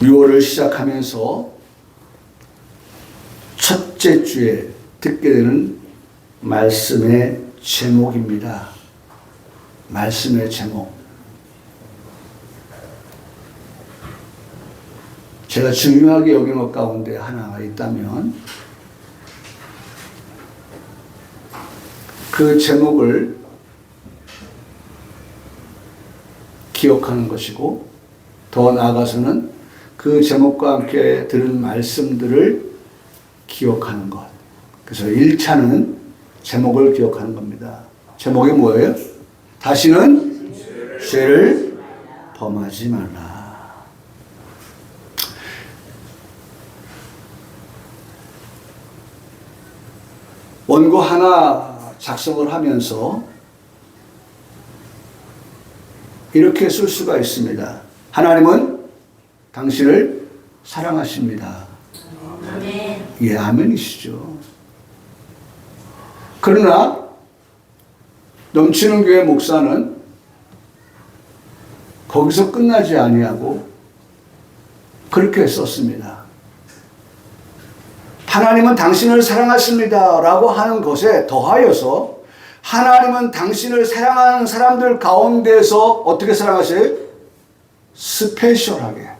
6월을 시작하면서 첫째 주에 듣게 되는 말씀의 제목입니다. 말씀의 제목. 제가 중요하게 여긴 것 가운데 하나가 있다면 그 제목을 기억하는 것이고, 더 나아가서는 그 제목과 함께 들은 말씀들을 기억하는 것. 그래서 1차는 제목을 기억하는 겁니다. 제목이 뭐예요? 다시는 죄를 범하지 말라. 원고 하나 작성을 하면서 이렇게 쓸 수가 있습니다. 하나님은 당신을 사랑하십니다. 아멘. 예, 아멘이시죠. 그러나 넘치는 교회 목사는 거기서 끝나지 아니하고 그렇게 썼습니다. 하나님은 당신을 사랑하십니다 라고 하는 것에 더하여서 하나님은 당신을 사랑하는 사람들 가운데서 어떻게 사랑하세요? 스페셜하게,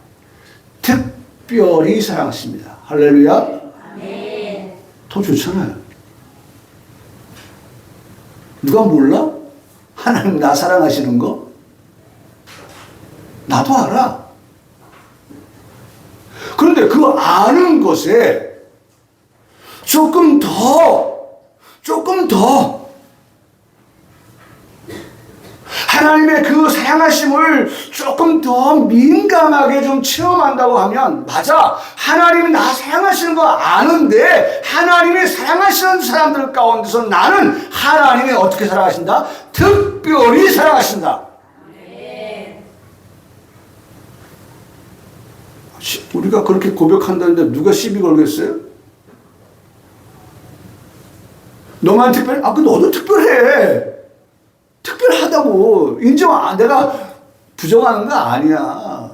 특별히 사랑하십니다. 할렐루야. 아멘. 더 좋잖아요. 누가 몰라? 하나님 나 사랑하시는 거? 나도 알아. 그런데 그 아는 것에 조금 더 하나님의 그 사랑하심을 조금 더 민감하게 좀 체험한다고 하면, 맞아, 하나님이 나 사랑하시는 거 아는데 하나님이 사랑하시는 사람들 가운데서 나는 하나님이 어떻게 사랑하신다? 특별히 사랑하신다. 네. 우리가 그렇게 고백한다는데 누가 시비 걸겠어요? 너만 특별해? 그 너도 특별해. 특별하다고 인정. 내가 부정하는 거 아니야.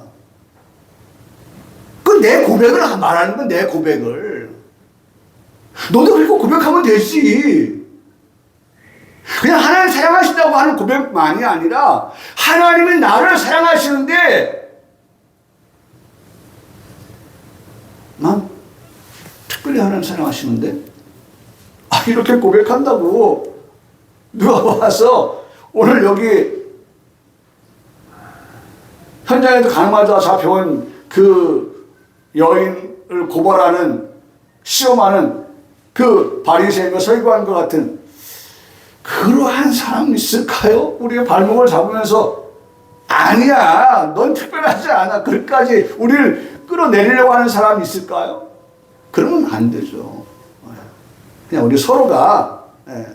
그 내 고백을 말하는 건 내 고백을. 너도 그렇게 고백하면 되지. 그냥 하나님 사랑하신다고 하는 고백만이 아니라 하나님이 나를 사랑하시는데 난 특별히 하나님 사랑하시는데 이렇게 고백한다고 누가 와서 오늘 여기 현장에도 가늠하다 잡혀온 그 여인을 고발하는, 시험하는 그 바리새인과 서기관과 같은 그러한 사람 있을까요? 우리가 발목을 잡으면서 아니야, 넌 특별하지 않아, 그렇게까지 우리를 끌어내리려고 하는 사람이 있을까요? 그러면 안 되죠. 그냥 우리 서로가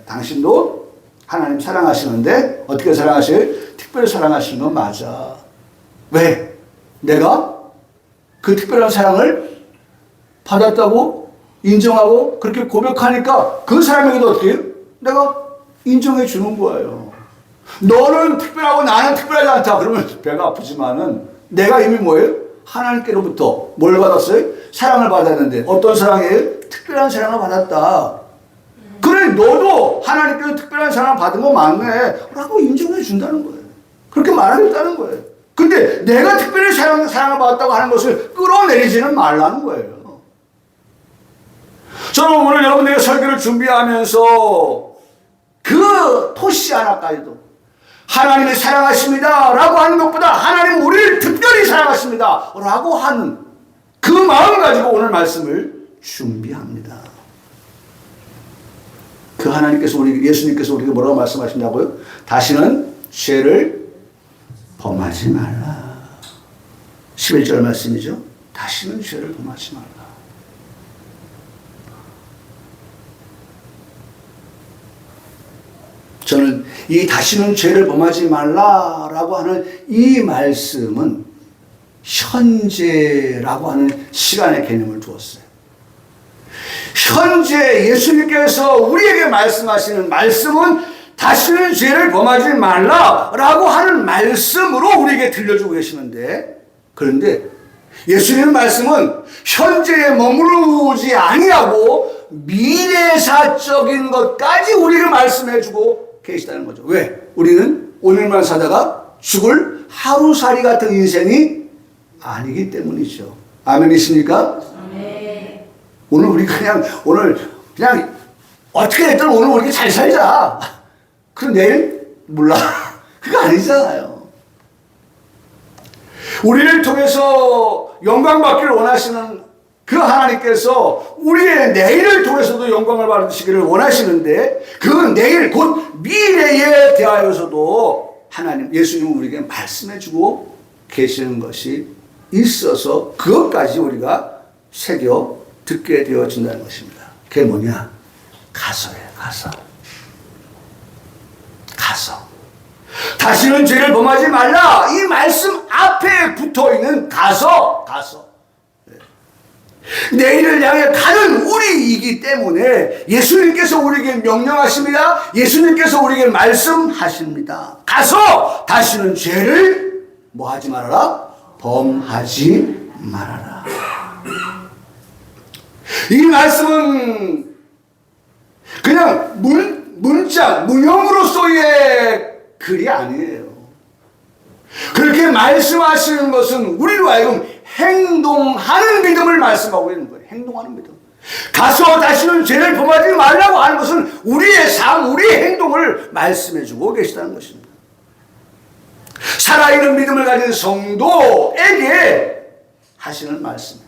당신도 하나님 사랑하시는데 어떻게 사랑하세요? 특별히 사랑하시는 건 맞아. 왜? 내가 그 특별한 사랑을 받았다고 인정하고 그렇게 고백하니까 그 사람에게도 어떻게 해요? 내가 인정해 주는 거예요. 너는 특별하고 나는 특별하지 않다. 그러면 배가 아프지만은 내가 이미 뭐예요? 하나님께로부터 뭘 받았어요? 사랑을 받았는데 어떤 사랑이에요? 특별한 사랑을 받았다. 그래, 너도 하나님께서 특별한 사랑을 받은 거 맞네 라고 인정해 준다는 거예요. 그렇게 말하겠다는 거예요. 근데 내가 특별히 사랑을 받았다고 하는 것을 끌어내리지는 말라는 거예요. 저는 오늘 여러분들에게 설교를 준비하면서 그 토시 하나까지도 하나님이 사랑하십니다 라고 하는 것보다 하나님은 우리를 특별히 사랑하십니다 라고 하는 그 마음 가지고 오늘 말씀을 준비합니다. 그 하나님께서 예수님께서 우리에게 뭐라고 말씀하신다고요? 다시는 죄를 범하지 말라. 11절 말씀이죠. 다시는 죄를 범하지 말라. 저는 이 다시는 죄를 범하지 말라라고 하는 이 말씀은 현재라고 하는 시간의 개념을 두었어요. 현재 예수님께서 우리에게 말씀하시는 말씀은 다시는 죄를 범하지 말라라고 하는 말씀으로 우리에게 들려주고 계시는데, 그런데 예수님의 말씀은 현재에 머무르지 아니하고 미래사적인 것까지 우리를 말씀해주고 계시다는 거죠. 왜? 우리는 오늘만 사다가 죽을 하루살이 같은 인생이 아니기 때문이죠. 아멘이십니까? 아멘. 오늘 우리 그냥 어떻게 됐든 오늘 우리 잘 살자. 그럼 내일 몰라. 그거 아니잖아요. 우리를 통해서 영광 받기를 원하시는 그 하나님께서 우리의 내일을 통해서도 영광을 받으시기를 원하시는데 그 내일 곧 미래에 대하여서도 하나님 예수님은 우리에게 말씀해주고 계시는 것이 있어서 그것까지 우리가 새겨 듣게 되어진다는 것입니다. 그게 뭐냐? 가서예요. 가서. 다시는 죄를 범하지 말라. 이 말씀 앞에 붙어있는 가서. 내일을 향해 가는 우리이기 때문에 예수님께서 우리에게 명령하십니다. 예수님께서 우리에게 말씀하십니다. 가서 다시는 죄를 뭐 하지 말아라? 범하지 말아라. 이 말씀은 그냥 문형으로서의 글이 아니에요. 그렇게 말씀하시는 것은 우리로 하여금 행동하는 믿음을 말씀하고 있는 거예요. 행동하는 믿음. 가서 다시는 죄를 범하지 말라고 하는 것은 우리의 삶, 우리의 행동을 말씀해주고 계시다는 것입니다. 살아있는 믿음을 가진 성도에게 하시는 말씀.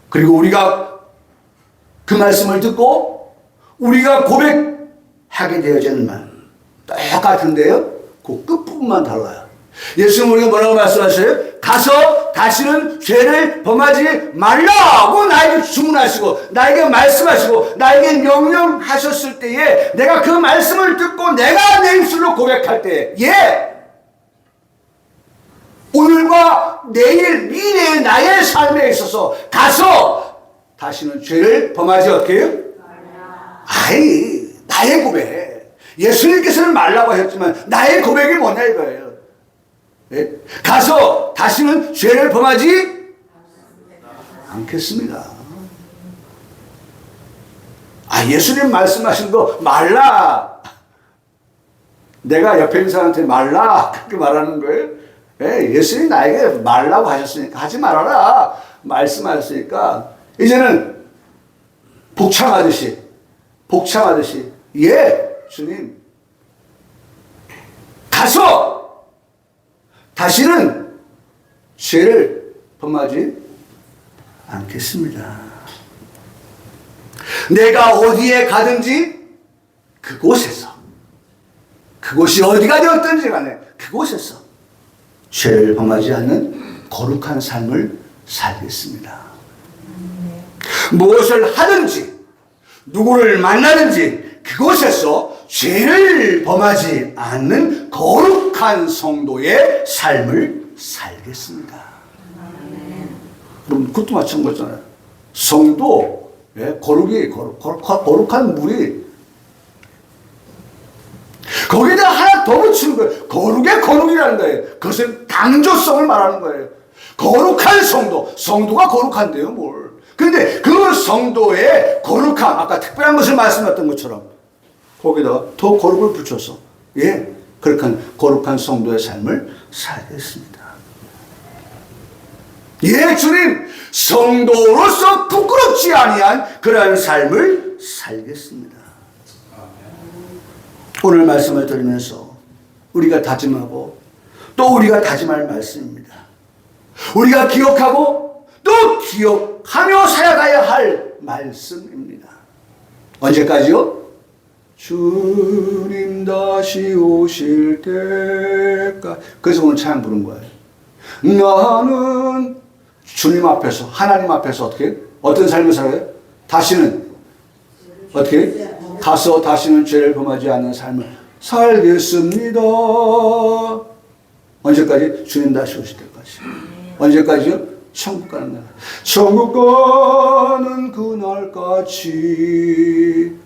그리고 우리가 그 말씀을 듣고 우리가 고백하게 되어지는 말 똑같은데요. 그 끝부분만 달라요. 예수님은 우리가 뭐라고 말씀하셔요? 가서 다시는 죄를 범하지 말라고 나에게 주문하시고 나에게 말씀하시고 나에게 명령하셨을 때에 내가 그 말씀을 듣고 내가 내 입술로 고백할 때에 오늘과 내일 미래의 나의 삶에 있어서 가서 다시는 죄를 범하지 어떻게 해요? 아이 나의 고백. 예수님께서는 말라고 하셨지만 나의 고백이 뭐냐 이거예요. 네? 가서 다시는 죄를 범하지 않겠습니다. 예수님 말씀하신 거 말라. 내가 옆에 있는 사람한테 말라 그렇게 말하는 거예요. 네? 예수님이 나에게 말라고 하셨으니까 하지 말아라 말씀하셨으니까 이제는 복창하듯이 예 주님 가서 다시는 죄를 범하지 않겠습니다. 내가 어디에 가든지 그곳에서 그곳이 어디가 되었든지 간에 그곳에서 죄를 범하지 않는 거룩한 삶을 살겠습니다. 무엇을 하든지 누구를 만나든지 그곳에서 죄를 범하지 않는 거룩한 성도의 삶을 살겠습니다. 그럼 그것도 마찬가지잖아요. 성도, 거룩한 물이 거기다 하나 더 붙이는 거예요. 거룩의 거룩이라는 거예요. 그것은 강조성을 말하는 거예요. 거룩한 성도가 거룩한데요, 뭘. 근데 그 성도의 거룩함, 아까 특별한 것을 말씀했던 것처럼 거기다가 더 거룩을 붙여서 거룩한 성도의 삶을 살겠습니다. 예, 주님, 성도로서 부끄럽지 아니한 그러한 삶을 살겠습니다. 오늘 말씀을 들으면서 우리가 다짐하고 또 우리가 다짐할 말씀입니다. 우리가 기억하고 또 기억하며 살아가야 할 말씀입니다. 언제까지요? 주님 다시 오실 때까지. 그래서 오늘 찬양 부른 거예요. 나는 주님 앞에서, 하나님 앞에서 어떤 삶을 살아요? 다시는 어떻게? 가서 다시는 죄를 범하지 않는 삶을 살겠습니다. 언제까지? 주님 다시 오실 때까지. 언제까지요? 천국 가는 날. 천국 가는 그날까지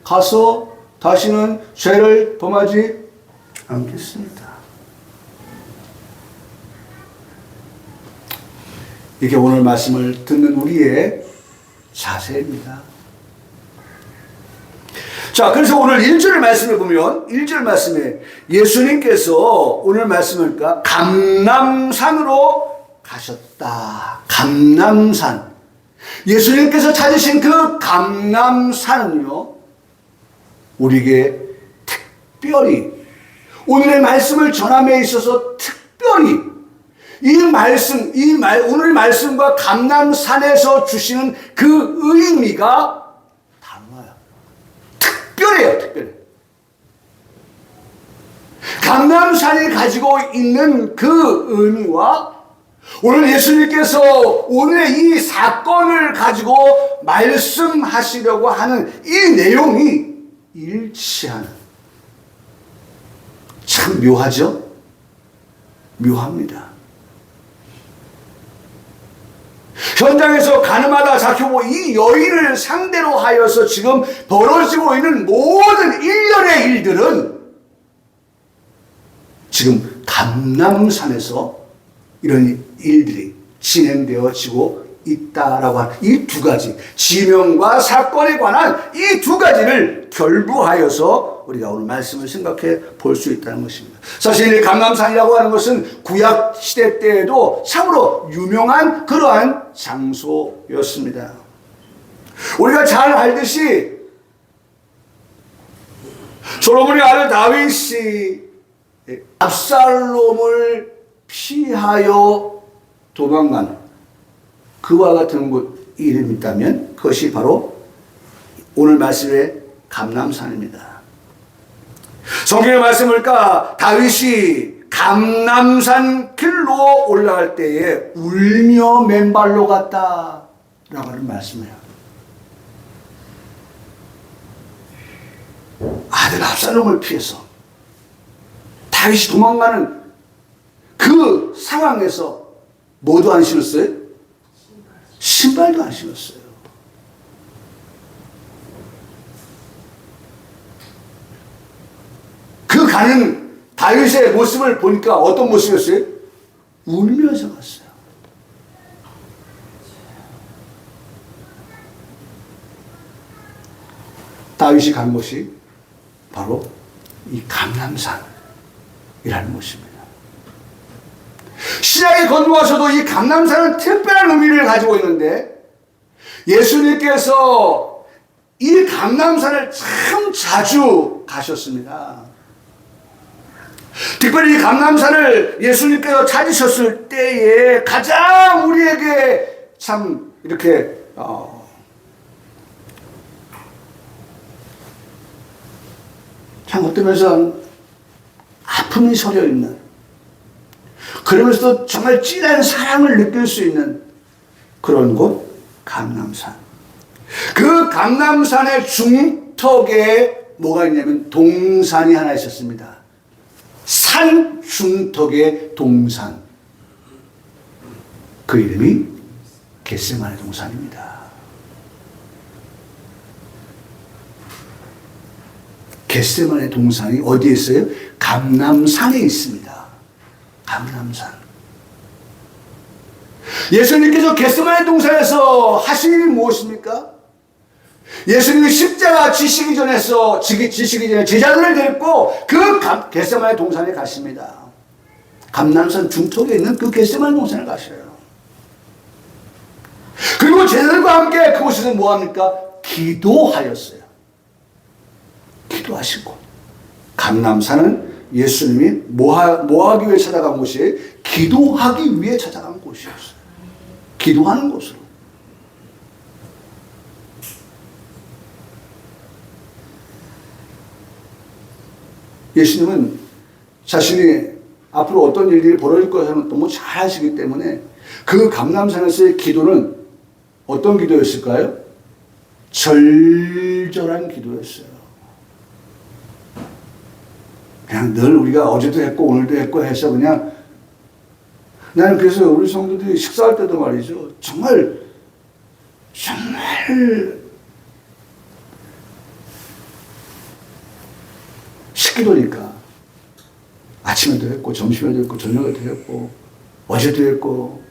가서 다시는 죄를 범하지 않겠습니다. 이게 오늘 말씀을 듣는 우리의 자세입니다. 자, 그래서 오늘 1절 말씀을 보면 1절 말씀에 예수님께서 오늘 말씀을 감람산으로 가셨다. 감람산. 예수님께서 찾으신 그 감람산은요, 우리에게 특별히 오늘의 말씀을 전함에 있어서 특별히 오늘 말씀과 감람산에서 주시는 그 의미가 달라요. 특별해요, 특별해. 감람산이 가지고 있는 그 의미와 오늘 예수님께서 오늘의 이 사건을 가지고 말씀하시려고 하는 이 내용이 일치하는, 참 묘하죠? 묘합니다. 현장에서 가늠하다 잡혀고 이 여인을 상대로 하여서 지금 벌어지고 있는 모든 일련의 일들은 지금 감람산에서 이런 일들이 진행되어지고 있다라고 하는 이 두 가지, 지명과 사건에 관한 이 두 가지를 결부하여서 우리가 오늘 말씀을 생각해 볼 수 있다는 것입니다. 사실 이 감람산이라고 하는 것은 구약 시대 때에도 참으로 유명한 그러한 장소였습니다. 우리가 잘 알듯이 솔로몬의 아들 다윗이 압살롬을 피하여 도망간 그와 같은 곳 이름이 있다면 그것이 바로 오늘 말씀의 감람산입니다. 성경의 말씀을 다윗이 감람산 길로 올라갈 때에 울며 맨발로 갔다 라고 하는 말씀이에요. 아들 압살롬을 피해서 다윗이 도망가는 그 상황에서 뭐도 안 신었어요? 신발도 안 신었어요. 그 가는 다윗의 모습을 보니까 어떤 모습이었어요? 울면서 갔어요. 다윗이 간 곳이 바로 이 감람산이라는 곳입니다. 신약에 건너와서도 이 감람산은 특별한 의미를 가지고 있는데 예수님께서 이 감람산을 참 자주 가셨습니다. 특별히 이 감람산을 예수님께서 찾으셨을 때에 가장 우리에게 참 이렇게 참 어떤 면에서 아픔이 서려 있는, 그러면서도 정말 찐한 사랑을 느낄 수 있는 그런 곳, 감람산. 그 감람산의 중턱에 뭐가 있냐면 동산이 하나 있었습니다. 산 중턱의 동산. 그 이름이 겟세마네 동산입니다. 겟세마네 동산이 어디에 있어요? 감람산에 있습니다. 감람산. 예수님께서 겟세마네 동산에서 하신 일이 무엇입니까? 예수님이 십자가 지시기 전에 제자들을 데리고 그 겟세마네 동산에 가십니다. 감람산 중턱에 있는 그 겟세마네 동산에 가셔요. 그리고 제자들과 함께 그곳에서 뭐합니까? 기도하였어요. 기도하시고. 감람산은 예수님이 뭐하기 위해 찾아간 곳이에요? 기도하기 위해 찾아간 곳이었어요. 기도하는 곳으로. 예수님은 자신이 앞으로 어떤 일들이 벌어질 것을 너무 잘 아시기 때문에 그 감람산에서의 기도는 어떤 기도였을까요? 절절한 기도였어요. 그냥 늘 우리가 어제도 했고 오늘도 했고 해서 그냥, 나는 그래서 우리 성도들이 식사할 때도 말이죠, 정말 식기도니까 아침에도 했고 점심에도 했고 저녁에도 했고 어제도 했고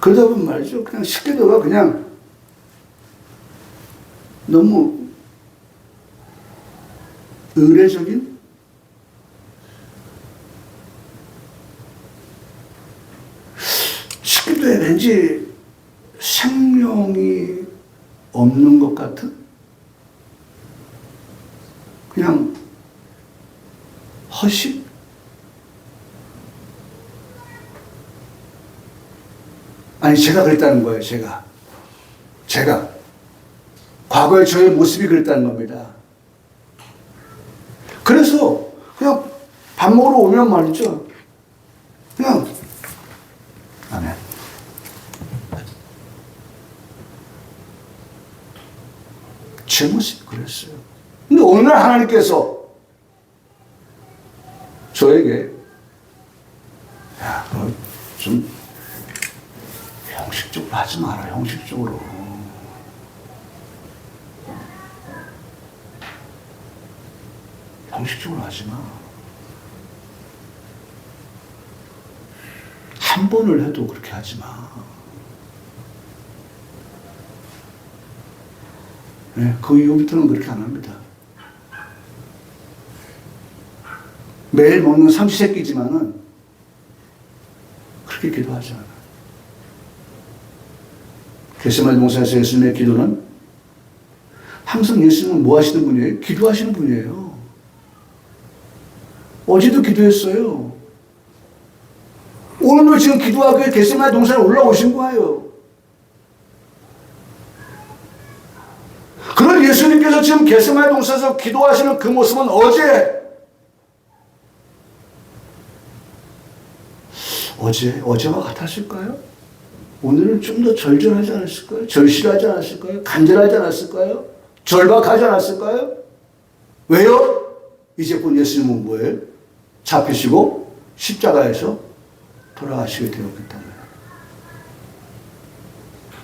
그러다 보면 말이죠. 그냥 식기도가 그냥 너무 의례적인 식기도에 왠지 생명이 없는 것 같은 그냥 허식? 아니 제가 그랬다는 거예요. 제가 과거의 저의 모습이 그랬다는 겁니다. 그래서 그냥 밥 먹으러 오면 말이죠. 그냥 아멘. 제 모습이 그랬어요. 근데 어느 날 하나님께서 저에게 야, 너 좀 형식적으로 하지 마라. 형식적으로. 형식적으로 하지 마. 한 번을 해도 그렇게 하지 마. 네, 그 이후부터는 그렇게 안 합니다. 매일 먹는 삼시세끼지만은 그렇게 기도하지 않아요. 겟세마네 동산에서 예수님의 기도는 항상 예수님은 뭐 하시는 분이에요? 기도하시는 분이에요. 어제도 기도했어요. 오늘도 지금 기도하기 위해 겟세마네 동산에 올라오신 거예요. 그런 예수님께서 지금 겟세마네 동산에서 기도하시는 그 모습은 어제와 같았을까요? 오늘은 좀 더 절절하지 않았을까요? 절실하지 않았을까요? 간절하지 않았을까요? 절박하지 않았을까요? 왜요? 이제 곧 예수님은 뭐예요? 잡히시고 십자가에서 돌아가시게 되었기 때문에.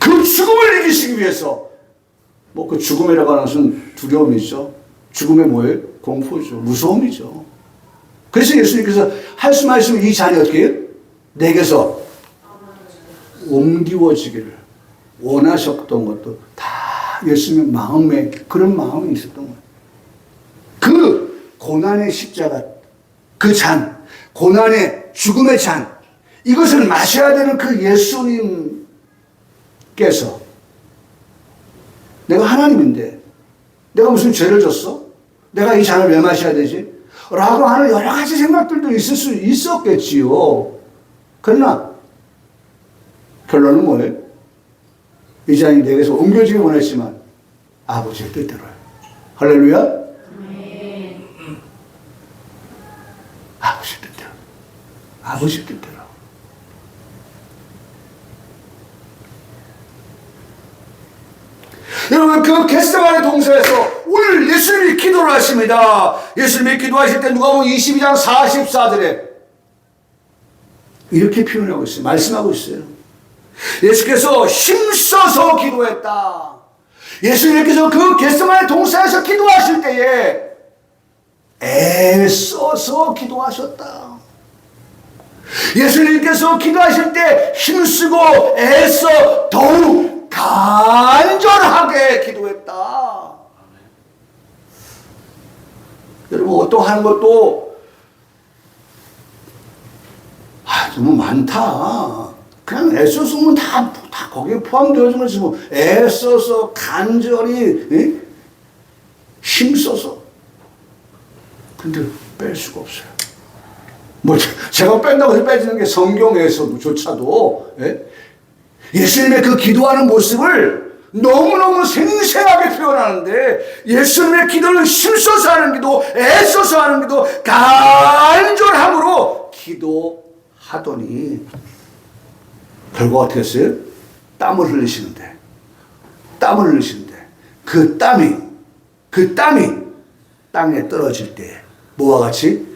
그 죽음을 이기시기 위해서 뭐 그 죽음이라고 하는 것은 두려움이죠. 죽음의 뭐예요? 공포죠. 무서움이죠. 그래서 예수님께서 말씀하시면 이 잔이 어떻게 해요? 내게서 옮기워지기를 원하셨던 것도 다 예수님의 마음에 그런 마음이 있었던 거예요. 그 고난의 십자가, 그 잔, 고난의 죽음의 잔, 이것을 마셔야 되는 그 예수님께서 내가 하나님인데 내가 무슨 죄를 졌어? 내가 이 잔을 왜 마셔야 되지? 라고 하는 여러 가지 생각들도 있을 수 있었겠지요. 그러나 결론은 뭐예요? 이 잔이 내게서 옮겨지기 원했지만 아버지의 뜻대로요. 할렐루야? 아버지의 뜻대로. 아버지의 뜻대로. 여러분, 그 겟세마네 동산에서 오늘 예수님이 기도를 하십니다. 예수님이 기도하실 때 누가복음 22장 44절에 이렇게 표현하고 있어요. 말씀하고 있어요. 예수께서 힘써서 기도했다. 예수님께서 그 겟세마네 동산에서 기도하실 때에 애써서 기도하셨다. 예수님께서 기도하실 때 힘쓰고 애써 더욱 간절하게 기도했다. 여러분, 어떠한 것도 너무 많다. 그냥 애써서면 다 거기에 포함되어진 거지. 뭐 애써서 간절히 힘써서. 근데 뺄 수가 없어요. 뭐 제가 뺀다고 해서 빼지는 게 성경에서조차도 예수님의 그 기도하는 모습을 너무너무 생생하게 표현하는데, 예수님의 기도는 힘써서 하는 기도, 애써서 하는 기도, 간절함으로 기도하더니 결과가 어떻게 했어요? 땀을 흘리시는데 그 땀이 땅에 떨어질 때 뭐와 같이?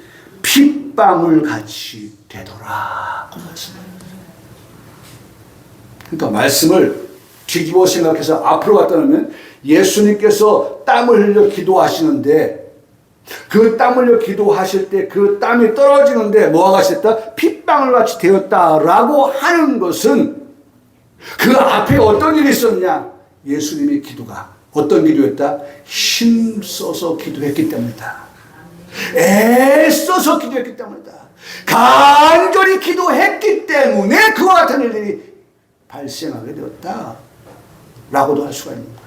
핏방울 같이 되더라. 그 말씀입니다. 그러니까 말씀을 뒤집어 생각해서 앞으로 갖다 놓으면 예수님께서 땀을 흘려 기도하시는데, 그 땀 흘려 기도하실 때 그 땀이 떨어지는데 뭐가 같이 됐다? 핏방울 같이 되었다라고 하는 것은 그 앞에 어떤 일이 있었냐? 예수님의 기도가 어떤 기도였다? 힘써서 기도했기 때문이다. 애써서 기도했기 때문이다. 간절히 기도했기 때문에 그와 같은 일들이 발생하게 되었다 라고도 할 수가 있는 거예요.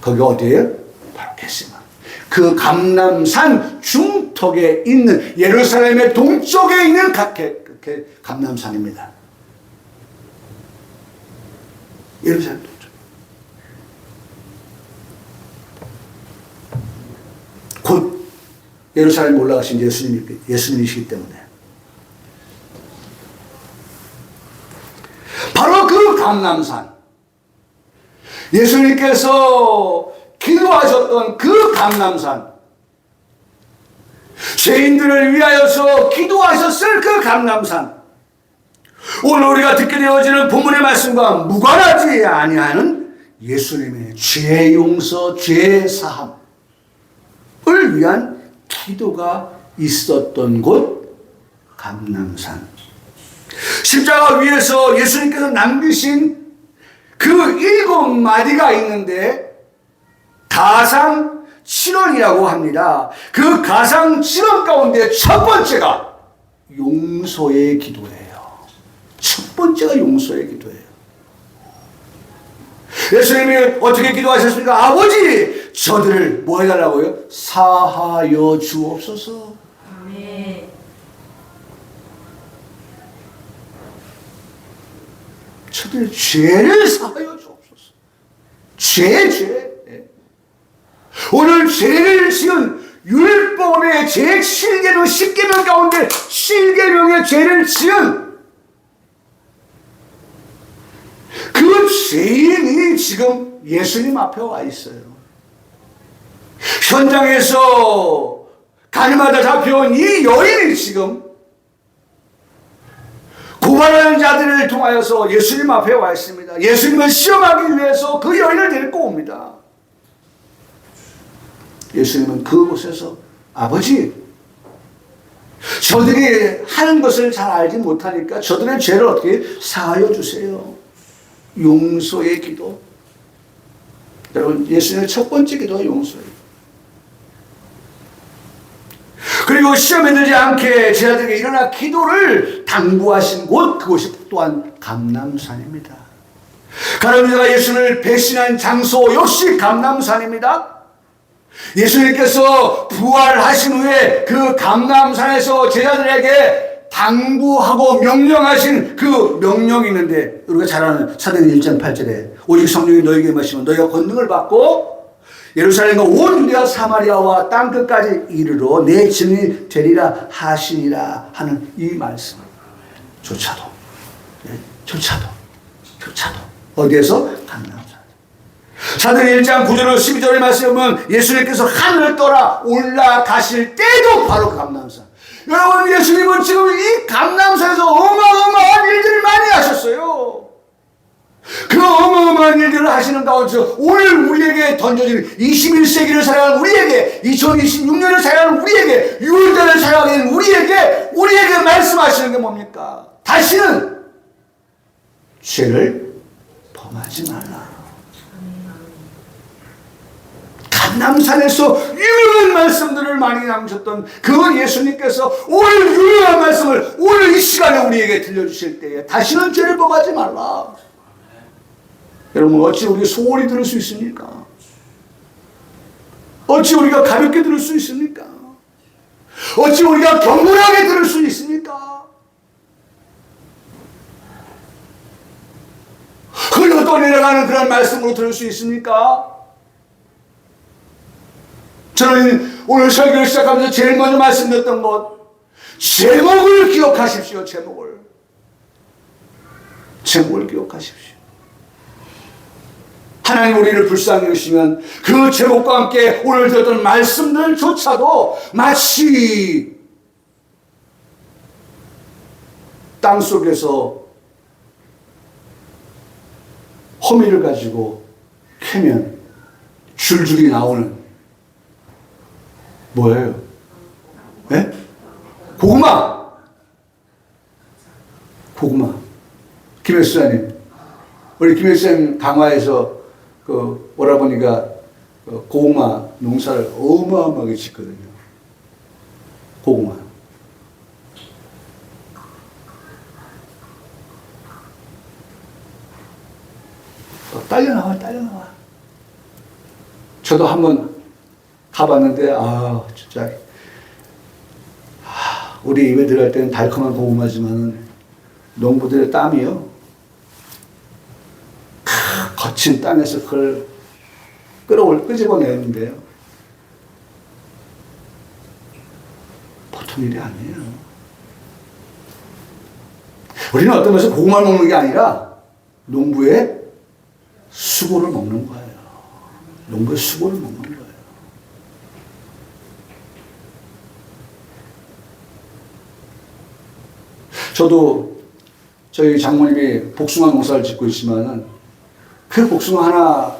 거기가 어디예요? 바로 겟세마네. 그 감람산 중턱에 있는 예루살렘의 동쪽에 있는 감람산입니다. 예루살렘 동쪽. 곧 예루살렘 올라가신 예수님이시기 때문에 바로 그 감람산, 예수님께서 기도하셨던 그 감람산, 죄인들을 위하여서 기도하셨을 그 감람산, 오늘 우리가 듣게 되어지는 본문의 말씀과 무관하지 아니하는 예수님의 죄 용서, 죄 사함을 위한 기도가 있었던 곳 감람산. 십자가 위에서 예수님께서 남기신 그 7마디가 있는데 가상 7원이라고 합니다. 그 가상 7원 가운데 첫 번째가 용서의 기도예요. 첫 번째가 용서의 기도예요. 예수님이 어떻게 기도하셨습니까? 아버지, 저들을 뭐 해달라고요? 사하여 주옵소서. 아멘. 저들 죄를 사하여 주옵소서. 죄. 오늘 죄를 지은 율법의 제7계명 10계명 가운데 7계명의 죄를 지은 그 죄인이 지금 예수님 앞에 와 있어요. 현장에서 가늠하다 잡혀온 이 여인이 지금 고발하는 자들을 통하여서 예수님 앞에 와 있습니다. 예수님을 시험하기 위해서 그 여인을 데리고 옵니다. 예수님은 그곳에서 아버지, 저들이 하는 것을 잘 알지 못하니까 저들의 죄를 어떻게 사하여 주세요. 용서의 기도. 여러분, 예수님의 첫 번째 기도가 용서예요. 그리고 시험에 들지 않게 제자들에게 일어나 기도를 당부하신 곳, 그곳이 또한 감람산입니다. 가룟유다가 예수님을 배신한 장소 역시 감람산입니다. 예수님께서 부활하신 후에 그 감람산에서 제자들에게 당부하고 명령하신 그 명령이 있는데, 우리가 잘 아는 사도행전 1장 8절에 오직 성령이 너희에게 임하시면 너희가 권능을 받고 예루살렘과 온 유대와 사마리아와 땅끝까지 이르러 내 증인이 되리라 하시니라 하는 이 말씀조차도 어디에서? 감람산. 사도행전 1장 9절로 12절의 말씀은 예수님께서 하늘을 떠나 올라가실 때도 바로 그 감람산. 여러분, 예수님은 지금 이 감람산에서 어마어마한 일들을 많이 하셨어요. 그 어마어마한 일들을 하시는 가운데서 오늘 우리에게 던져진 21세기를 살아가는 우리에게, 2026년을 살아가는 우리에게, 6월달을 살아가는 우리에게 말씀하시는 게 뭡니까? 다시는 죄를 범하지 말라. 감람산에서 유명한 말씀들을 많이 남기셨던 그 예수님께서 오늘 유명한 말씀을 오늘 이 시간에 우리에게 들려주실 때에 다시는 죄를 범하지 말라. 여러분, 어찌 우리가 소홀히 들을 수 있습니까? 어찌 우리가 가볍게 들을 수 있습니까? 어찌 우리가 경건하게 들을 수 있습니까? 흘러 떠내려가는 그런 말씀으로 들을 수 있습니까? 저는 오늘 설교를 시작하면서 제일 먼저 말씀드렸던 것, 제목을 기억하십시오. 제목을 기억하십시오. 하나님 우리를 불쌍히 여기시면 그 제목과 함께 오늘 들었던 말씀들조차도 마치 땅속에서 호미를 가지고 캐면 줄줄이 나오는 뭐예요? 네? 고구마. 김혜수사님, 우리 김혜수사님 강화에서 그 오라버니가 고구마 농사를 어마어마하게 짓거든요. 고구마. 딸려 나와. 저도 한번 가봤는데, 진짜, 우리 입에 들어갈 때는 달콤한 고구마지만은, 농부들의 땀이요. 거친 땅에서 그걸 끄집어내는데요. 보통 일이 아니에요. 우리는 어떤 면에서 고구마를 먹는 게 아니라, 농부의 수고를 먹는 거예요. 농부의 수고를 먹는 거예요. 저도 저희 장모님이 복숭아 농사를 짓고 있지만은 그 복숭아 하나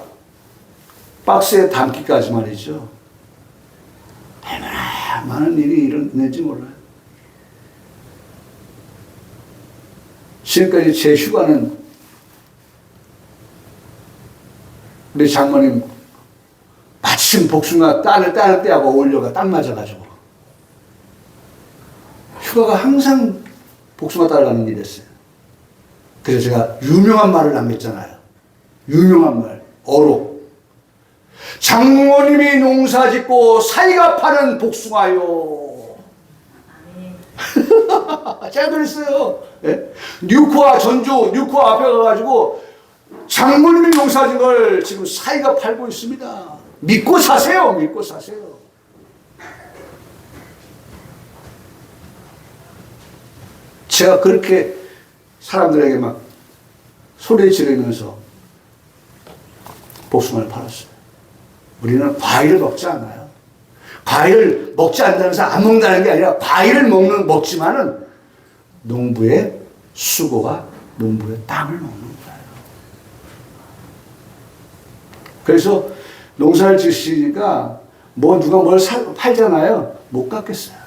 박스에 담기까지 말이죠. 얼마나 많은 일이 있는지 몰라요. 지금까지 제 휴가는 우리 장모님 마침 복숭아 따는 때하고 어울려가 딱 맞아가지고 휴가가 항상 복숭아 따러 가는 일이었어요. 그래서 제가 유명한 말을 남겼잖아요. 유명한 말, 어록. 장모님이 농사 짓고 사이가 파는 복숭아요. 제가 그랬어요. 예? 뉴코아 전주, 뉴코아 앞에 가가지고 장모님이 농사 짓은 걸 지금 사이가 팔고 있습니다. 믿고 사세요. 믿고 사세요. 제가 그렇게 사람들에게 막 소리 지르면서 복숭아를 팔았어요. 우리는 과일을 먹지 않아요. 과일을 먹지 않는다는 것은 안 먹는다는 게 아니라 과일을 먹지만은 농부의 수고가 농부의 땀을 먹는 거예요. 그래서 농사를 지으시니까 뭐 누가 뭘 팔잖아요. 못 갚겠어요.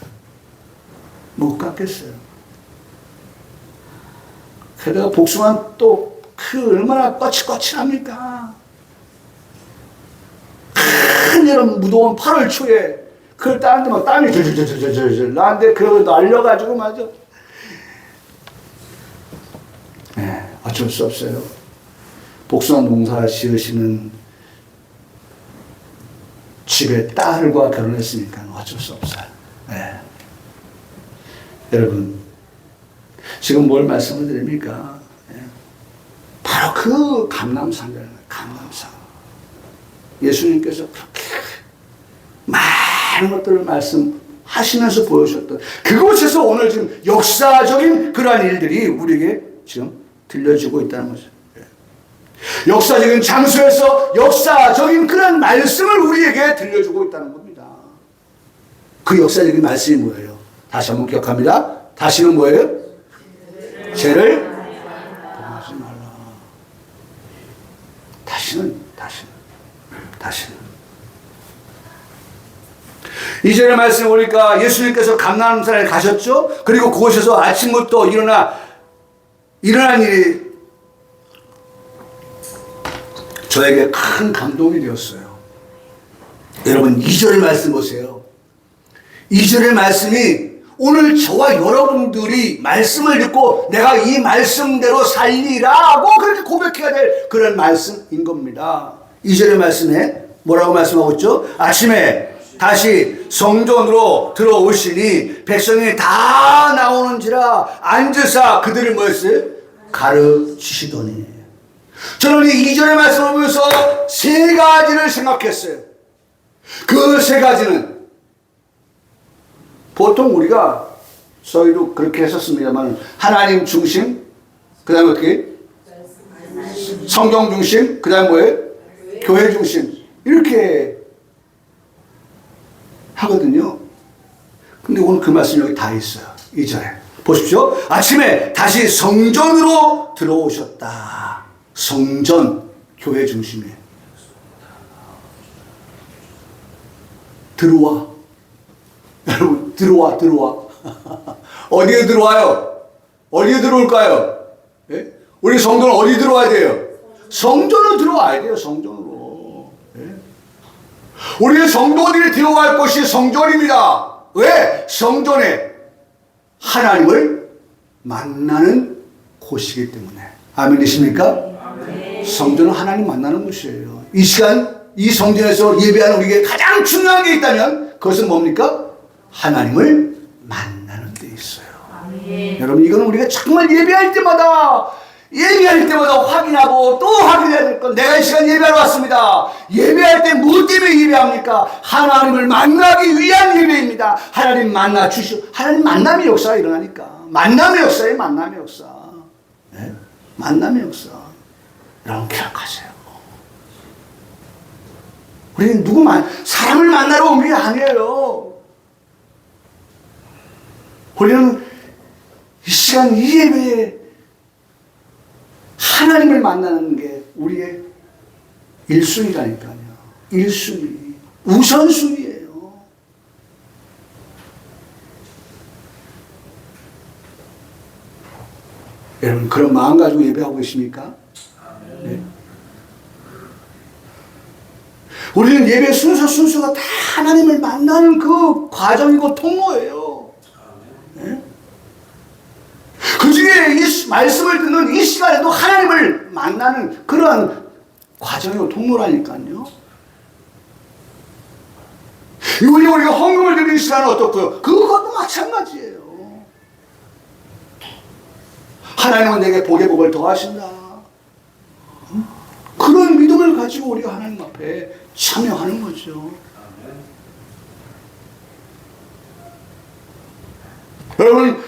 못 갚겠어요. 게다가 복숭아는 또 얼마나 거칠거칠합니까? 큰 여름 무더운 8월 초에 그걸 따는데 막 땀이 줄줄줄줄줄 나는데 그걸 날려가지고 맞아. 네, 어쩔 수 없어요. 복숭아 농사 지으시는 집에 딸과 결혼했으니까 어쩔 수 없어요. 네. 여러분, 지금 뭘 말씀을 드립니까? 네. 바로 그 감람산이라는 거예요. 감람산. 예수님께서 그렇게 많은 것들을 말씀하시면서 보여주셨던 그곳에서 오늘 지금 역사적인 그러한 일들이 우리에게 지금 들려주고 있다는 거죠. 역사적인 장소에서 역사적인 그런 말씀을 우리에게 들려주고 있다는 겁니다. 그 역사적인 말씀이 뭐예요? 다시 한번 기억합니다. 다시는 뭐예요? 죄를 범하지 말라. 다시는. 이전의 말씀 보니까 예수님께서 감람산에 가셨죠? 그리고 그곳에서 아침부터 일어난 일이 저에게 큰 감동이 되었어요. 여러분, 2절의 말씀 보세요. 2절의 말씀이 오늘 저와 여러분들이 말씀을 듣고 내가 이 말씀대로 살리라고 그렇게 고백해야 될 그런 말씀인 겁니다. 2절의 말씀에 뭐라고 말씀하고 있죠? 아침에 다시 성전으로 들어오시니 백성이 다 나오는지라 앉으사 그들을 뭐였어요? 가르치시더니. 저는 이 2절의 말씀을 보면서 세 가지를 생각했어요. 그 세 가지는 보통 우리가 저희도 그렇게 했었습니다만 하나님 중심, 그 다음에 어떻게? 성경 중심, 그 다음에 뭐예요? 교회 중심. 이렇게 하거든요. 근데 오늘 그 말씀이 여기 다 있어요. 2절에. 보십시오. 아침에 다시 성전으로 들어오셨다. 성전, 교회 중심에. 들어와. 여러분, 들어와. 어디에 들어와요? 어디에 들어올까요? 예? 우리 성도는 어디 들어와야 돼요? 성전으로 들어와야 돼요. 성전으로. 예? 우리의 성도들이 들어갈 곳이 성전입니다. 왜? 성전에 하나님을 만나는 곳이기 때문에. 아멘 되십니까? 성전은 하나님 만나는 곳이에요. 이 시간 이 성전에서 예배하는 우리에게 가장 중요한 게 있다면 그것은 뭡니까? 하나님을 만나는 데 있어요. 여러분 이거는 우리가 정말 예배할 때마다 확인하고 또 확인해야 될 건, 내가 이 시간 예배하러 왔습니다. 예배할 때 무엇 때문에 예배합니까? 하나님을 만나기 위한 예배입니다. 하나님 만나 주시오. 하나님 만남의 역사가 일어나니까. 만남의 역사예요. 만남의 역사. 네? 만남의 역사. 여러분 기억하세요. 우리는 사람을 만나러 온 게 아니에요. 우리는 이 시간 이 예배에 하나님을 만나는 게 우리의 1순위라니까요. 1순위. 우선순위예요. 여러분 그런 마음 가지고 예배하고 계십니까? 네. 우리는 예배 순서가 다 하나님을 만나는 그 과정이고 통로예요. 네? 그 중에 이 말씀을 듣는 이 시간에도 하나님을 만나는 그러한 과정이고 통로라니까요. 우리가 헌금을 드리는 시간은 어떻고요? 그것도 마찬가지예요. 하나님은 내게 복의 복을 더하신다. 그런 믿음을 가지고 우리가 하나님 앞에 참여하는 거죠. 여러분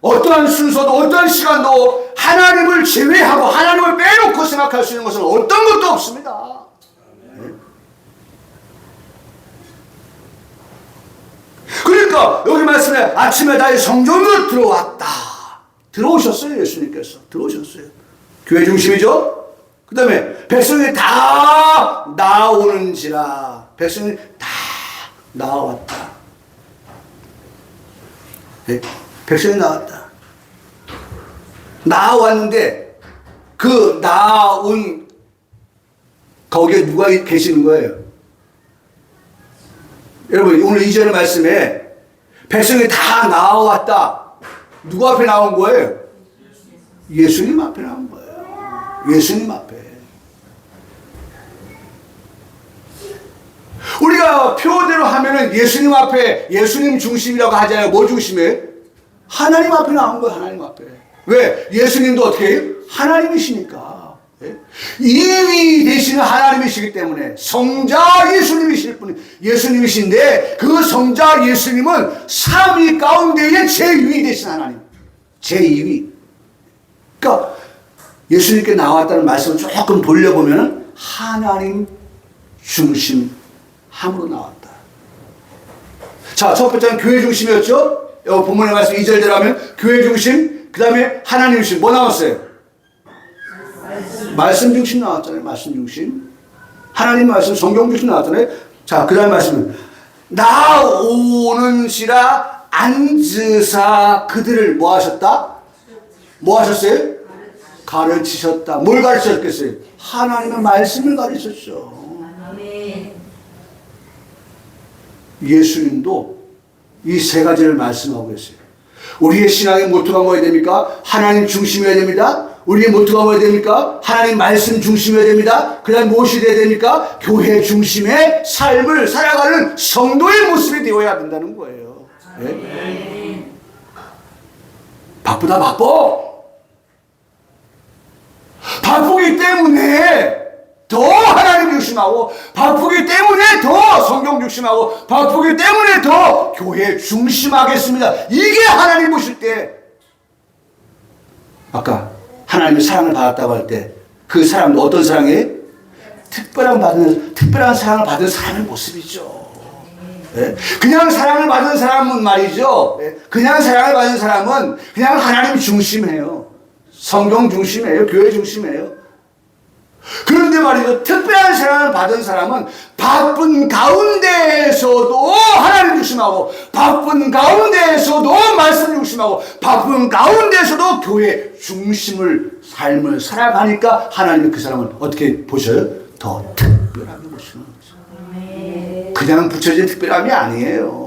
어떠한 순서도 어떠한 시간도 하나님을 제외하고 하나님을 빼놓고 생각할 수 있는 것은 어떤 것도 없습니다. 그러니까 여기 말씀에 아침에 다시 성전으로 들어왔다. 들어오셨어요. 예수님께서 들어오셨어요. 교회 중심이죠. 그 다음에 백성이 다 나오는지라. 백성이 다 나왔다. 네? 백성이 나왔다. 나왔는데 그 나온 거기에 누가 계시는 거예요? 여러분 오늘 이전의 말씀에 백성이 다 나왔다. 누구 앞에 나온 거예요? 예수님 앞에 나온 거예요. 예수님 앞에. 우리가 표현대로 하면은 예수님 앞에 예수님 중심이라고 하잖아요. 뭐 중심이에요? 하나님 앞에 나온 거예요. 하나님 앞에. 왜? 예수님도 어떻게 해요? 하나님이시니까. 이위 되시는 하나님이시기 때문에 성자 예수님이실 분, 예수님이신데 그 성자 예수님은 삼위 가운데의 제2위 되신 하나님. 제2위. 그러니까 예수님께 나왔다는 말씀을 조금 돌려보면 하나님 중심함으로 나왔다. 자, 첫 번째는 교회 중심이었죠. 여기 본문의 말씀 2절대로 하면 교회 중심, 그 다음에 하나님 중심. 뭐 나왔어요? 말씀 중심 나왔잖아요. 말씀 중심. 하나님 말씀, 성경 중심 나왔잖아요. 자, 그 다음 말씀은 나오는시라 앉으사 그들을 뭐 하셨다? 뭐 하셨어요? 가르치셨다. 뭘 가르치셨겠어요? 하나님의 말씀을 가르치셨죠. 예수님도 이 세 가지를 말씀하고 계세요. 우리의 신앙의 모토가 뭐여야 됩니까? 하나님 중심이어야 됩니다. 우리의 모토가 뭐여야 됩니까? 하나님 말씀 중심이어야 됩니다. 그 다음 무엇이 되어야 됩니까? 교회 중심의 삶을 살아가는 성도의 모습이 되어야 된다는 거예요. 네? 바쁘다 바빠. 바쁘기 때문에 더 하나님 중심하고, 바쁘기 때문에 더 성경 중심하고, 바쁘기 때문에 더 교회 중심하겠습니다. 이게 하나님 보실 때, 아까 하나님의 사랑을 받았다고 할 때 그 사람도 어떤 사랑이에요? 특별한 사랑을 받은 사람의 모습이죠. 네? 그냥 사랑을 받은 사람은 말이죠. 네? 그냥 사랑을 받은 사람은 그냥 하나님 중심이에요. 성경 중심이에요. 교회 중심이에요. 그런데 말이죠. 특별한 사랑을 받은 사람은 바쁜 가운데에서도 하나님 중심하고, 바쁜 가운데에서도 말씀 중심하고, 바쁜 가운데에서도 교회 중심을 삶을 살아가니까 하나님이 그 사람을 어떻게 보셔요? 더 특별하게 보시는 거죠. 그냥 붙여진 특별함이 아니에요.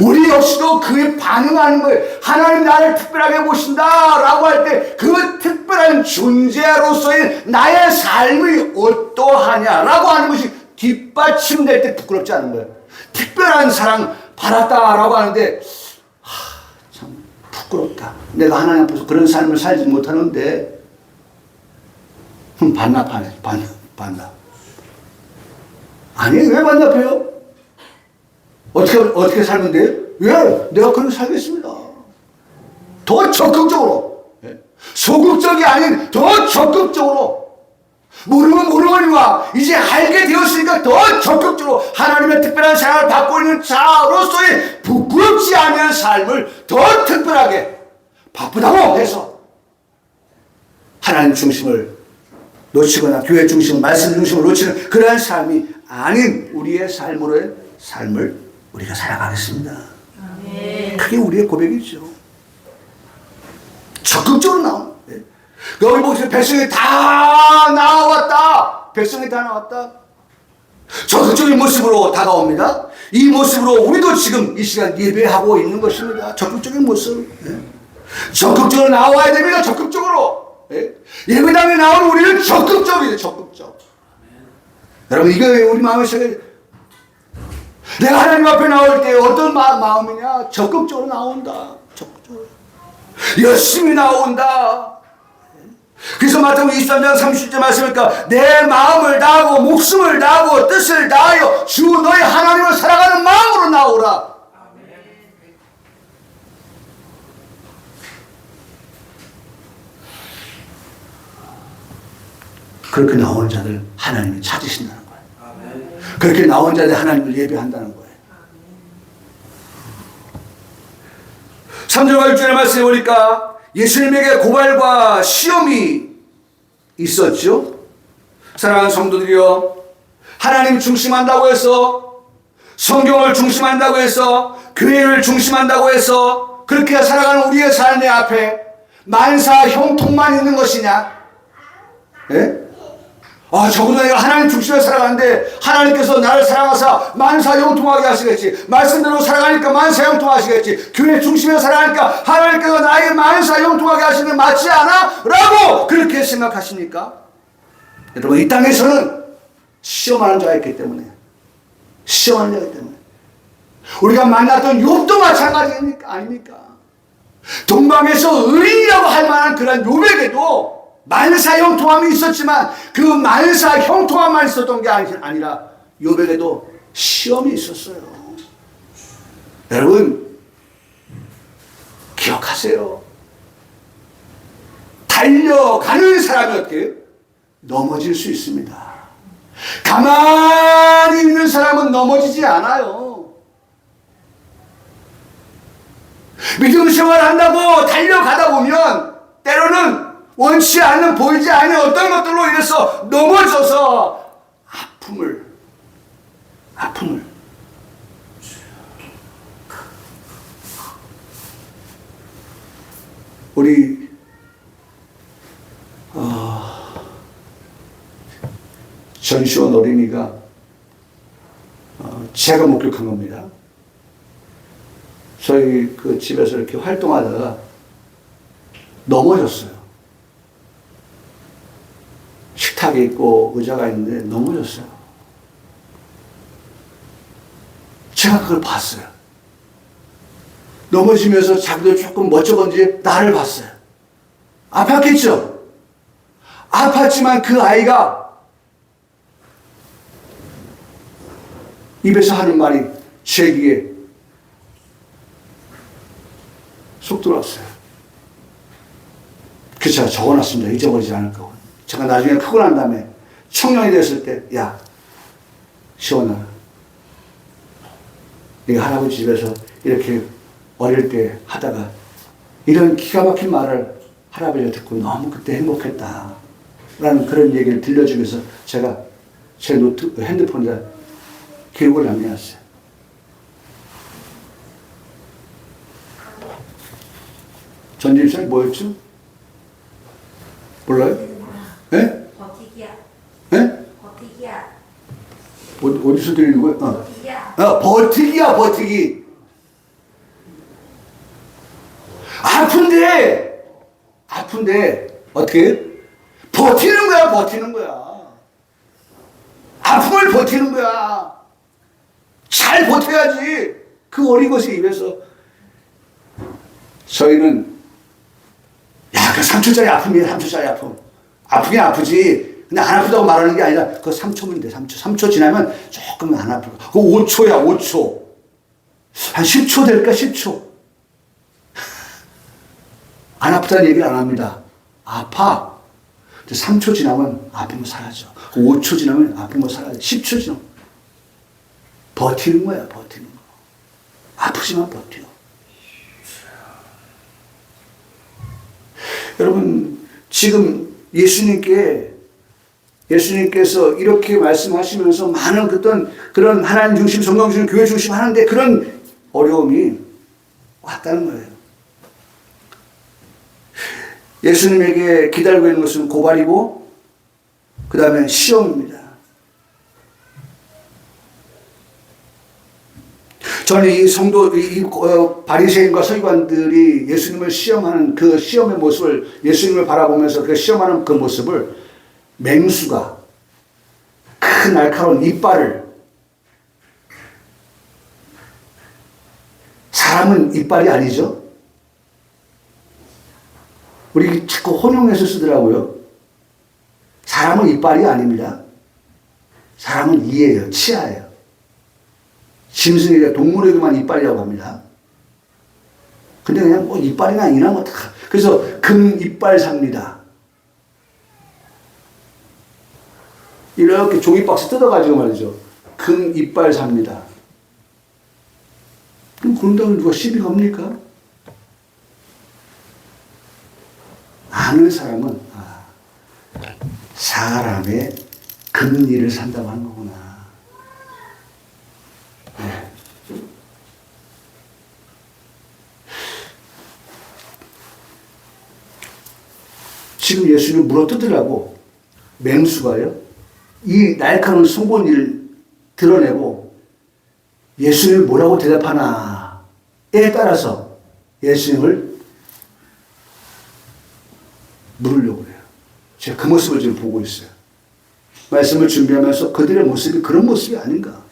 우리 역시도 그에 반응하는 거예요. 하나님 나를 특별하게 보신다 라고 할 때 그 특별한 존재로서의 나의 삶이 어떠하냐라고 하는 것이 뒷받침될 때 부끄럽지 않은 거예요. 특별한 사랑 받았다라고 하는데 참 부끄럽다. 내가 하나님 앞에서 그런 삶을 살지 못하는데 반납하네. 반납. 아니 왜 반납해요? 어떻게 살면 돼요? 왜? 내가 그렇게 살겠습니다. 더 적극적으로. 소극적이 아닌 더 적극적으로. 모르거니와 이제 알게 되었으니까 더 적극적으로 하나님의 특별한 사랑을 받고 있는 자로서의 부끄럽지 않은 삶을 더 특별하게 바쁘다고 해서 하나님 중심을 놓치거나 교회 중심, 말씀 중심을 놓치는 그러한 삶이 아닌 우리의 삶으로의 삶을 우리가 살아가겠습니다. 그게 우리의 고백이죠. 적극적으로 나온. 여기 보세요. 백성이 다 나왔다. 백성이 다 나왔다. 적극적인 모습으로 다가옵니다. 이 모습으로 우리도 지금 이 시간 예배하고 있는 것입니다. 적극적인 모습. 적극적으로 나와야 됩니다. 적극적으로. 예배당에 나오는 우리는 적극적이에요. 적극적. 여러분 이게 우리 마음에 내가 하나님 앞에 나올 때 어떤 마음이냐? 적극적으로 나온다. 적극적으로. 열심히 나온다. 그래서 마태복음 23장 30절 말씀이니까 내 마음을 다하고 목숨을 다하고 뜻을 다하여 주 너희 하나님을 사랑하는 마음으로 나오라. 그렇게 나오는 자들 하나님이 찾으신다는 거예요. 그렇게 나온 자들 하나님을 예배한다는 거예요. 3절과 6절의 말씀에 보니까 예수님에게 고발과 시험이 있었죠. 사랑하는 성도들이여, 하나님 중심한다고 해서, 성경을 중심한다고 해서, 교회를 중심한다고 해서 그렇게 살아가는 우리의 삶의 앞에 만사 형통만 있는 것이냐? 예? 적어도 내가 하나님 중심에 살아가는데 하나님께서 나를 사랑하사 만사형통하게 하시겠지. 말씀대로 살아가니까 만사형통하시겠지. 교회 중심에 살아가니까 하나님께서 나에게 만사형통하게 하시는 게 맞지 않아? 라고 그렇게 생각하십니까? 여러분 이 땅에서는 시험하는 자가 있기 때문에, 시험하는 자가 있기 때문에 우리가 만났던 욥도 마찬가지입니까? 아닙니까? 동방에서 의인이라고 할 만한 그런 욥에게도 만사형통함이 있었지만 그 만사형통함만 있었던 게 아니라 욥에게도 시험이 있었어요. 여러분 기억하세요. 달려가는 사람이 어떻게 넘어질 수 있습니다. 가만히 있는 사람은 넘어지지 않아요. 믿음 생활 한다고 달려가다 보면 때로는 원치 않는 보이지 않는 어떤 것들로 인해서 넘어져서 아픔을 우리 전시원 어린이가 제가 목격한 겁니다. 저희 그 집에서 이렇게 활동하다가 넘어졌어요. 식탁이 있고 의자가 있는데 넘어졌어요. 제가 그걸 봤어요. 넘어지면서 자기도 조금 멋쩍은지 나를 봤어요. 아팠겠죠? 아팠지만 그 아이가 입에서 하는 말이 제 귀에 쏙 들어왔어요. 그래서 제가 적어놨습니다. 잊어버리지 않을 거고. 제가 나중에 크고 난 다음에 청년이 됐을 때, 야, 시원아, 네가 할아버지 집에서 이렇게 어릴 때 하다가 이런 기가 막힌 말을 할아버지가 듣고 너무 그때 행복했다 라는 그런 얘기를 들려주기 위해서 제가 제 핸드폰에 기록을 남겨놨어요. 전집사이 뭐였죠? 몰라요? 예? 버티기야. 예? 버티기야. 어디서 들리는 거예요? 버티기야. 버티기야, 버티기. 아픈데, 어떻게? 버티는 거야, 버티는 거야. 아픔을 버티는 거야. 잘 버텨야지. 그 어린 것의 입에서. 저희는, 야, 그 3초짜리 아픔이야, 3초짜리 아픔. 아프긴 아프지. 근데 안 아프다고 말하는 게 아니라, 그거 3초면 돼, 3초. 3초 지나면 조금 안 아플 거야. 그거 5초야, 5초. 한 10초 될까, 10초. 안 아프다는 얘기를 안 합니다. 아파. 3초 지나면 아픈 거 사라져. 5초 지나면 아픈 거 사라져. 10초 지나면. 버티는 거야, 버티는 거. 아프지만 버텨. 여러분, 지금 예수님께서 이렇게 말씀하시면서 많은 그런 하나님 중심, 성경 중심, 교회 중심 하는데 그런 어려움이 왔다는 거예요. 예수님에게 기다리고 있는 것은 고발이고, 그 다음에 시험입니다. 저는 이 바리새인과 서기관들이 예수님을 시험하는 그 시험의 모습을, 예수님을 바라보면서 그 시험하는 그 모습을, 맹수가 큰 날카로운 이빨을, 사람은 이빨이 아니죠. 우리 자꾸 혼용해서 쓰더라고요. 사람은 이빨이 아닙니다. 사람은 이예요, 치아예요. 짐승에게, 동물에게만 이빨이라고 합니다. 근데 그냥 뭐 이빨이나 이나 뭐 다. 그래서 금 이빨 삽니다. 이렇게 종이박스 뜯어가지고 말이죠. 금 이빨 삽니다. 그럼 그런다고 누가 시비 겁니까? 아는 사람은 사람의 금리를 산다고 하는 거구나. 네. 지금 예수님을 물어뜯으라고 맹수가요, 이 날카로운 송곳니를 드러내고 예수님이 뭐라고 대답하나에 따라서 예수님을 물으려고 해요. 제가 그 모습을 지금 보고 있어요. 말씀을 준비하면서 그들의 모습이 그런 모습이 아닌가.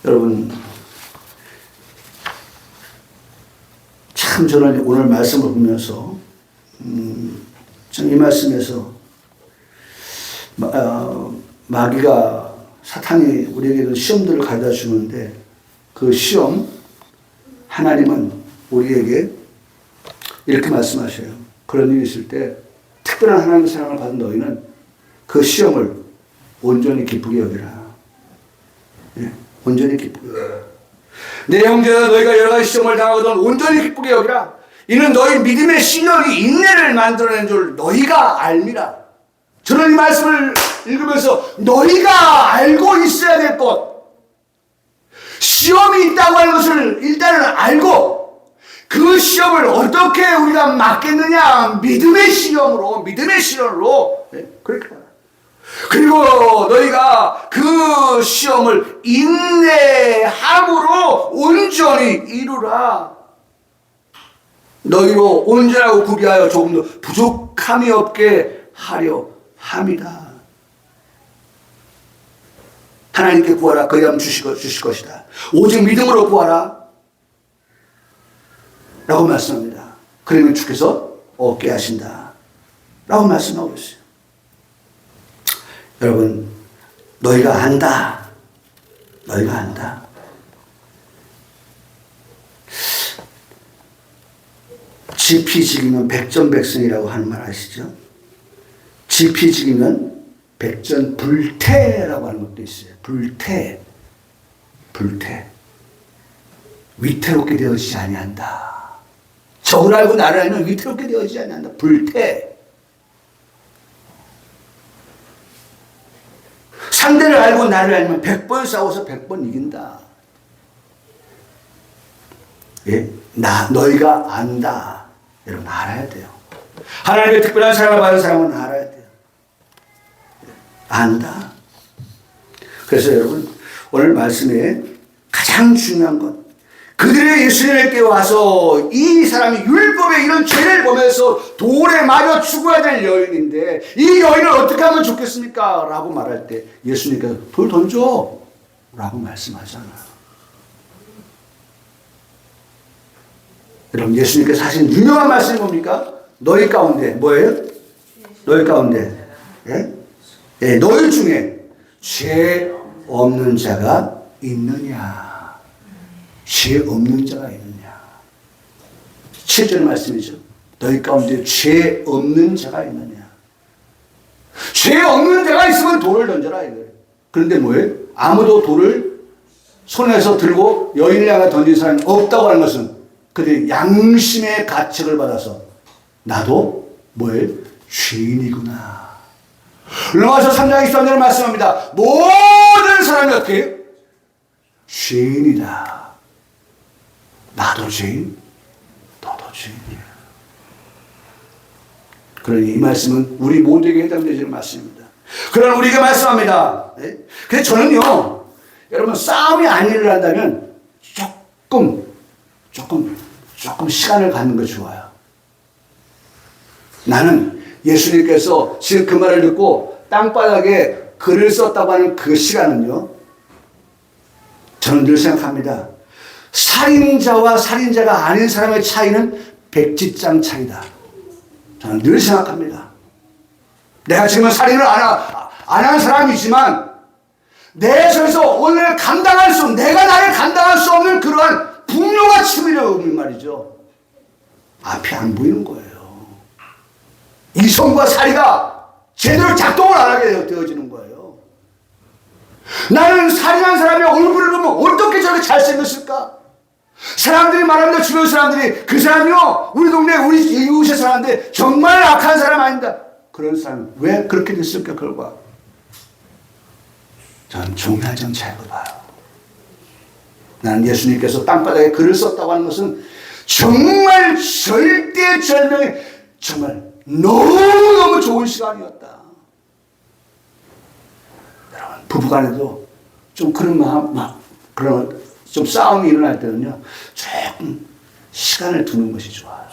여러분, 참 저는 오늘 말씀을 보면서 참 이 말씀에서 마귀가, 사탄이 우리에게 시험들을 가져다 주는데 그 시험, 하나님은 우리에게 이렇게 말씀하셔요. 그런 일이 있을 때 특별한 하나님의 사랑을 받은 너희는 그 시험을 온전히 기쁘게 여기라. 네, 온전히 기쁘게 여기라. 내 형제야, 너희가 여러 가지 시험을 당하거든 온전히 기쁘게 여기라. 이는 너희 믿음의 시련이 인내를 만들어낸 줄 너희가 알미라. 저는 이 말씀을 읽으면서 너희가 알고 있어야 될 것, 시험이 있다고 하는 것을 일단은 알고 그 시험을 어떻게 우리가 막겠느냐, 믿음의 시험으로, 믿음의 시련으로. 네, 그렇게 말해요. 그리고 너희가 그 시험을 인내함으로 온전히 이루라. 너희로 온전하고 구비하여 조금도 부족함이 없게 하려 함이다. 하나님께 구하라. 그리하면 주실 것이다. 오직 믿음으로 구하라. 라고 말씀합니다. 그러면 주께서 얻게 하신다. 라고 말씀하고 있어요. 여러분, 너희가 안다. 너희가 안다. 지피지기면 백전백승이라고 하는 말 아시죠? 지피지기면 백전불태라고 하는 것도 있어요. 불태. 불태. 위태롭게 되어지지 아니한다. 적을 알고 나를 알면 위태롭게 되어지지 아니한다. 불태. 상대를 알고 나를 알면 100번 싸워서 100번 이긴다. 예? 너희가 안다. 여러분 알아야 돼요. 하나님의 특별한 사랑을 받은 사람은 알아야 돼요. 안다. 그래서 여러분 오늘 말씀에 가장 중요한 것, 그들의 예수님께 와서 이 사람이 율법의 이런 죄를 보면서 돌에 맞아 죽어야 될 여인인데 이 여인을 어떻게 하면 좋겠습니까? 라고 말할 때 예수님께서 돌 던져 라고 말씀하잖아요. 여러분 예수님께서 하신 유명한 말씀이 뭡니까? 너희 가운데 뭐예요? 너희 가운데 너희 중에 죄 없는 자가 있느냐? 죄 없는 자가 있느냐? 7절 말씀이죠. 너희 가운데 죄 없는 자가 있느냐? 죄 없는 자가 있으면 돌을 던져라 이거예요. 그런데 뭐예요? 아무도 돌을 손에서 들고 여인을 향해 던진 사람이 없다고 하는 것은 그들이 양심의 가책을 받아서 나도 뭐예요? 죄인이구나. 로마서 3장 23절을 말씀합니다. 모든 사람이 어떻게 해요? 죄인이다. 나도 죄인, 너도 죄인이야. 그러니 이 말씀은 우리 모두에게 해당되는 말씀입니다. 그러나 우리가 말씀합니다. 그래서 저는요, 여러분 싸움이 안 일어난다면 조금 시간을 갖는 거 좋아요. 나는 예수님께서 지금 그 말을 듣고 땅바닥에 글을 썼다고 하는 그 시간은요, 저는 늘 생각합니다. 살인자와 살인자가 아닌 사람의 차이는 백지장 차이다. 저는 늘 생각합니다. 내가 지금은 살인을 안 한 사람이지만 내 속에서 오늘 내가 나를 감당할 수 없는 그러한 분노가 치밀어 오는 말이죠. 앞이 안 보이는 거예요. 이성과 사리가 제대로 작동을 안 하게 되어지는 거예요. 나는 살인한 사람의 얼굴을 보면 어떻게 저렇게 잘생겼을까? 사람들이 말합니다. 주변 사람들이 그 사람이요, 우리 동네 우리 이웃의 사람인데 정말 악한 사람 아닙니다. 그런 사람 왜 그렇게 됐을까? 결과 저는 종교적 차이로 봐요. 나는 예수님께서 땅바닥에 글을 썼다고 하는 것은 정말 절대절명의 정말 너무너무 좋은 시간이었다. 여러분 부부간에도 좀 그런 그런 좀 싸움이 일어날 때는요, 조금 시간을 두는 것이 좋아요.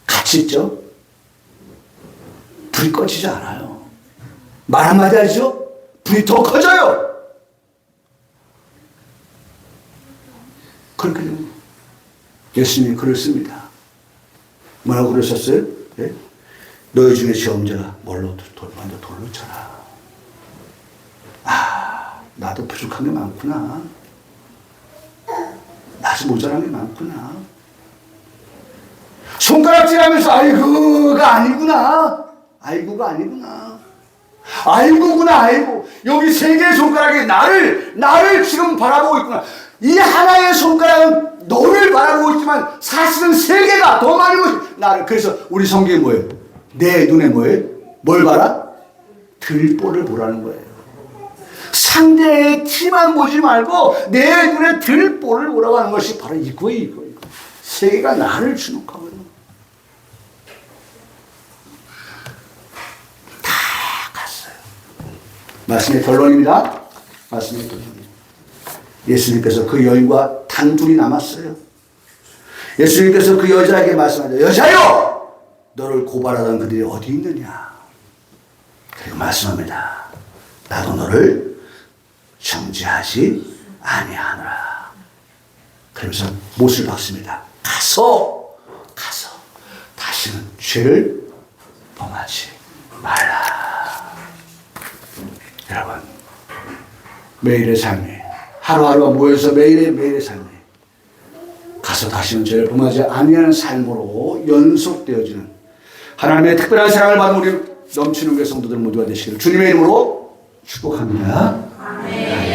같이 있죠? 불이 꺼지지 않아요. 말 한마디 하죠? 불이 더 커져요. 그렇게 됩니다. 예수님이 글을 씁니다. 뭐라고 그러셨어요? 네? 너희 중에 죄 없는 자가 먼저 돌로 쳐라. 나도 부족한 게 많구나. 나도 모자란 게 많구나. 손가락질하면서 아이고가 아니구나. 아이고가 아니구나. 아이고구나. 아이고. 여기 세 개의 손가락이 나를 지금 바라보고 있구나. 이 하나의 손가락은 너를 바라보고 있지만 사실은 세 개가 더 많이 보고 나를. 그래서 우리 성경이 뭐예요? 내 눈에 뭐예요? 뭘 봐라? 들보를 보라는 거예요. 상대의 티만 보지 말고 내 눈에 들보를 보라고 하는 것이 바로 이거예요. 세 개가 나를 주목하거든요. 다 갔어요. 말씀의 결론입니다. 말씀의 결론입니다. 예수님께서 그 여인과 단둘이 남았어요. 예수님께서 그 여자에게 말씀하죠. 여자여! 너를 고발하던 그들이 어디 있느냐? 그리고 말씀합니다. 나도 너를 정죄하지 아니하노라. 그러면서 못을 박습니다. 가서 다시는 죄를 범하지 말라. 여러분, 매일의 삶이 하루하루가 모여서 매일의 삶이 가서 다시는 죄를 범하지 아니하는 삶으로 연속되어지는 하나님의 특별한 사랑을 받은 우리 넘치는 교회 성도들 모두가 되시기를 주님의 이름으로 축복합니다. 아멘.